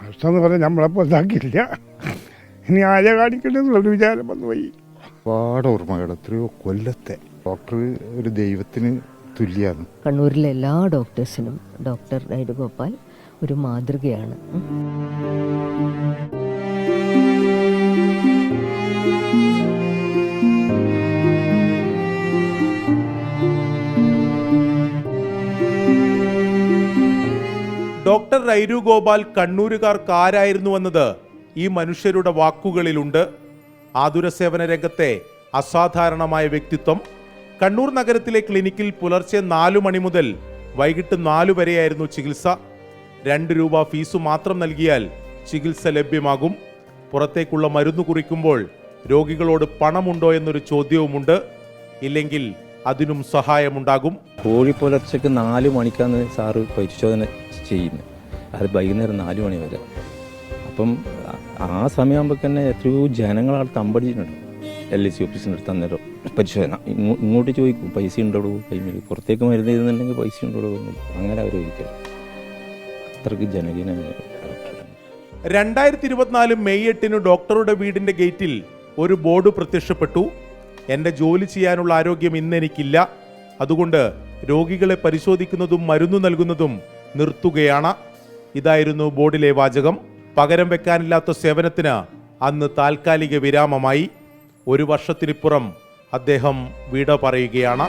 കഷ്ടമെന്ന് പറഞ്ഞാൽ നമ്മളപ്പോൾ ഇതാക്കിയില്ല. ഇനി ആരെ കാണിക്കണ്ടെന്നുള്ളൊരു വിചാരം വന്നു പോയി. ഒരുപാട് ഓർമ്മകൾ, എത്രയോ കൊല്ലത്തെ. ഡോക്ടർ ഒരു ദൈവത്തിന് തുല്യമാണ്. കണ്ണൂരിലെ എല്ലാ ഡോക്ടേഴ്സിനും ഡോക്ടർ വേണുഗോപാൽ ഒരു മാതൃകയാണ്. ഡോക്ടർ രൈരു ഗോപാൽ കണ്ണൂരുകാർക്ക് ആരായിരുന്നുവെന്നത് ഈ മനുഷ്യരുടെ വാക്കുകളിലുണ്ട്. ആതുര സേവന രംഗത്തെ അസാധാരണമായ വ്യക്തിത്വം. കണ്ണൂർ നഗരത്തിലെ ക്ലിനിക്കിൽ പുലർച്ചെ 4 മണി മുതൽ വൈകിട്ട് 4 വരെയായിരുന്നു ചികിത്സ. 2 രൂപ ഫീസ് മാത്രം നൽകിയാൽ ചികിത്സ ലഭ്യമാകും. പുറത്തേക്കുള്ള മരുന്ന് കുറിക്കുമ്പോൾ രോഗികളോട് പണമുണ്ടോ എന്നൊരു ചോദ്യവുമുണ്ട്. ഇല്ലെങ്കിൽ അതിനും സഹായമുണ്ടാകും. കോഴി പുലർച്ചയ്ക്ക് 4 മണിക്കാണ് സാറ് പരിശോധന ചെയ്യുന്നത്. അത് വൈകുന്നേരം 4 മണി വരെ. അപ്പം ആ സമയമാകുമ്പോൾ തന്നെ എത്രയോ ജനങ്ങളാണ് തമ്പടിച്ചിട്ടുണ്ട്. LIC ഓഫീസിൻ്റെ അടുത്ത് അന്നേരം പരിശോധന ഇങ്ങോട്ട് ചോദിക്കും, പൈസ ഉണ്ടോ കൈമിൽ, പുറത്തേക്ക് മരുന്ന് ചെയ്യുന്നുണ്ടെങ്കിൽ പൈസ ഉണ്ടോ അങ്ങനെ അവർ ചോദിക്കാം. അത്രയ്ക്ക് ജനകീയനാണ്. 2024 മെയ് 8 ഡോക്ടറുടെ വീടിന്റെ ഗേറ്റിൽ ഒരു ബോർഡ് പ്രത്യക്ഷപ്പെട്ടു. എൻ്റെ ജോലി ചെയ്യാനുള്ള ആരോഗ്യം ഇന്നെനിക്കില്ല, അതുകൊണ്ട് രോഗികളെ പരിശോധിക്കുന്നതും മരുന്ന് നൽകുന്നതും നിർത്തുകയാണ്. ഇതായിരുന്നു ബോർഡിലെ വാചകം. പകരം വെക്കാനില്ലാത്ത സേവനത്തിന് അന്ന് താൽക്കാലിക വിരാമമായി. 1 വർഷത്തിനിപ്പുറം അദ്ദേഹം വിട പറയുകയാണ്.